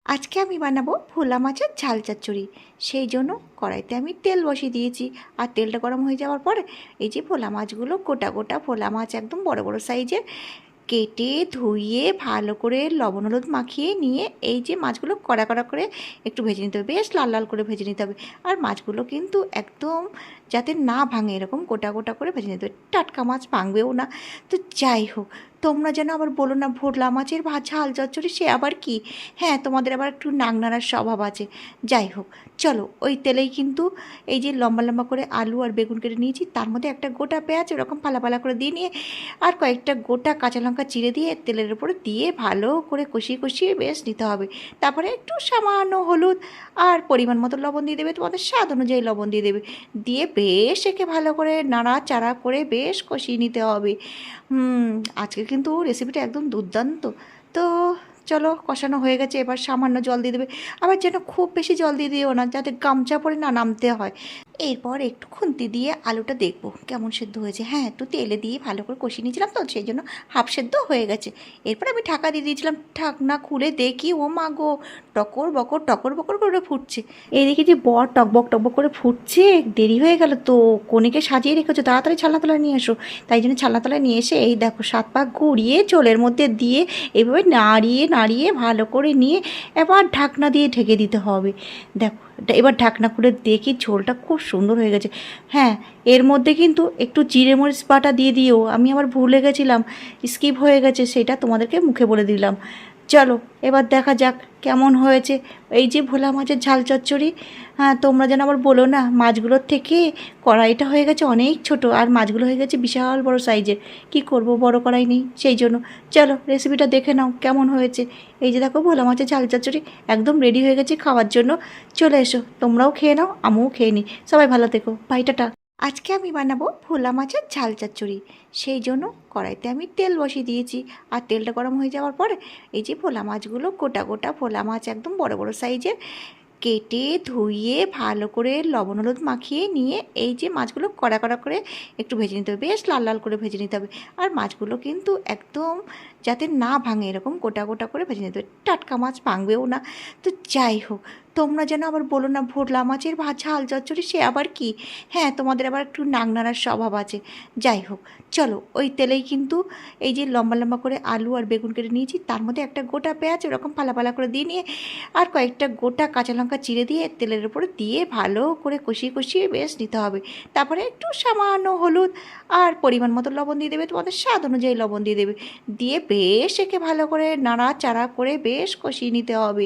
আজকে আমি বানাবো ভোলা মাছের ঝাল চচ্চড়ি। সেই জন্য কড়াইতে আমি তেল বসিয়ে দিয়েছি। আর তেলটা গরম হয়ে যাওয়ার পরে এই যে ভোলা মাছগুলো, গোটা গোটা ভোলা মাছ, একদম বড় বড় সাইজের, কেটে ধুয়ে ভালো করে লবণ হলুদ মাখিয়ে নিয়ে এই যে মাছগুলো কড়া কড়া করে একটু ভেজে নিতে হবে, বেশ লাল লাল করে ভেজে নিতে হবে। আর মাছগুলো কিন্তু একদম যাতে না ভাঙে এরকম গোটা গোটা করে ভেজে নিতে হবে, টাটকা মাছ ভাঙবেও না। তো যাই হোক, তোমরা যেন আবার বলো না ভোলা মাছের ঝাল চচ্চড়ি সে আবার কি। হ্যাঁ, তোমাদের আবার একটু নাড়ার স্বভাব আছে। যাই হোক, চলো ওই তেলেই কিন্তু এই যে লম্বা লম্বা করে আলু আর বেগুন কেটে নিয়েছি, তার মধ্যে একটা গোটা পেঁয়াজ এরকম ফালা ফালা করে দিয়ে নিয়ে আর কয়েকটা গোটা কাঁচা লঙ্কা চিড়ে দিয়ে তেলের উপরে দিয়ে ভালো করে কষিয়ে কষিয়ে বেশ নিতে হবে। তারপরে একটু সামান্য হলুদ আর পরিমাণ মতো লবণ দিয়ে দেবে, তোমাদের স্বাদ অনুযায়ী লবণ দিয়ে দেবে, দিয়ে বেশ একে ভালো করে নাড়াচাড়া করে বেশ কষিয়ে নিতে হবে। আজকে কিন্তু রেসিপিটা একদম দুর্দান্ত। তো চলো, কষানো হয়ে গেছে, এবার সামান্য জল দিয়ে দেবে। আবার যেন খুব বেশি জল দিয়ে দিও না, যাতে গামছা পরে না নামতে হয়। এরপর একটু খুন্তি দিয়ে আলুটা দেখবো কেমন সেদ্ধ হয়েছে। হ্যাঁ, একটু তেলে দিয়ে ভালো করে কষিয়ে নিয়েছিলাম, তো সেই জন্য হাফ সেদ্ধ হয়ে গেছে। এরপর আমি ঢাকা দিয়ে দিয়েছিলাম, ঢাকনা খুলে দেখি ও মা গো, টকর বকর করে ফুটছে। এই দেখি যে বর টকবক টকবক করে ফুটছে। দেরি হয়ে গেল তো, কনেকে সাজিয়ে রেখেছো, তাড়াতাড়ি ছালনা নিয়ে এসো। তাই জন্য ছালনা নিয়ে এসে এই দেখো 7 পা ঘুরিয়ে ঝোলের মধ্যে দিয়ে এইভাবে নাড়িয়ে নাড়িয়ে ভালো করে নিয়ে এবার ঢাকনা দিয়ে ঢেকে দিতে হবে। দেখো, এবার ঢাকনা খুলে দেখি ঝোলটা খুব সুন্দর হয়ে গেছে। হ্যাঁ, এর মধ্যে কিন্তু একটু জিরে মরিচ বাটা দিয়ে দিও, আমি আবার ভুলে গেছিলাম, স্কিপ হয়ে গেছে, সেটা তোমাদেরকে মুখে বলে দিলাম। চলো এবার দেখা যাক কেমন হয়েছে এই যে ভোলা মাছের ঝাল চচ্চড়ি। হ্যাঁ, তোমরা যেন আবার বলো না মাছগুলোর থেকে কড়াইটা হয়ে গেছে অনেক ছোট, আর মাছগুলো হয়ে গেছে বিশাল বড় সাইজের। কি করব, বড় কড়াই নেই, সেই জন্য। চলো রেসিপিটা দেখে নাও কেমন হয়েছে। এই যে দেখো ভোলা মাছের ঝাল চচ্চড়ি একদম রেডি হয়ে গেছে খাওয়ার জন্য। চলে এসো, তোমরাও খেয়ে নাও, আমিও খেয়ে নিই। সবাই ভালো থেকো, বাই, টাটা। আজকে আমি বানাবো ভোলা মাছের ঝাল চচ্চড়ি। সেই জন্য কড়াইতে আমি তেল বসিয়ে দিয়েছি। আর তেলটা গরম হয়ে যাওয়ার পরে এই যে ভোলা মাছগুলো, গোটা গোটা ভোলা মাছ, একদম বড় বড় সাইজের, কেটে ধুয়ে ভালো করে লবণ হলুদ মাখিয়ে নিয়ে এই যে মাছগুলো কড়া কড়া করে একটু ভেজে নিতে হবে, বেশ লাল লাল করে ভেজে নিতে হবে। আর মাছগুলো কিন্তু একদম যাতে না ভাঙে এরকম গোটা গোটা করে ভেজে নিতে হবে, টাটকা মাছ ভাঙবেও না। তো যাই হোক, তোমরা যেন আবার বলো না ভোলা মাছের ঝাল চচ্চড়ি সে আবার কি। হ্যাঁ, তোমাদের আবার একটু নাড়ার স্বভাব আছে। যাই হোক, চলো ওই তেলেই কিন্তু এই যে লম্বা লম্বা করে আলু আর বেগুন কেটে নিয়েছি, তার মধ্যে একটা গোটা পেঁয়াজ এরকম ফালা ফালা করে দিয়ে নিয়ে আর কয়েকটা গোটা কাঁচা লঙ্কা চিড়ে দিয়ে তেলের উপরে দিয়ে ভালো করে কষিয়ে কষিয়ে বেশ নিতে হবে। তারপরে একটু সামান্য হলুদ আর পরিমাণ মতো লবণ দিয়ে দেবে, তোমাদের স্বাদ অনুযায়ী লবণ দিয়ে দেবে, দিয়ে বেশ একে ভালো করে নাড়াচাড়া করে বেশ কষিয়ে নিতে হবে।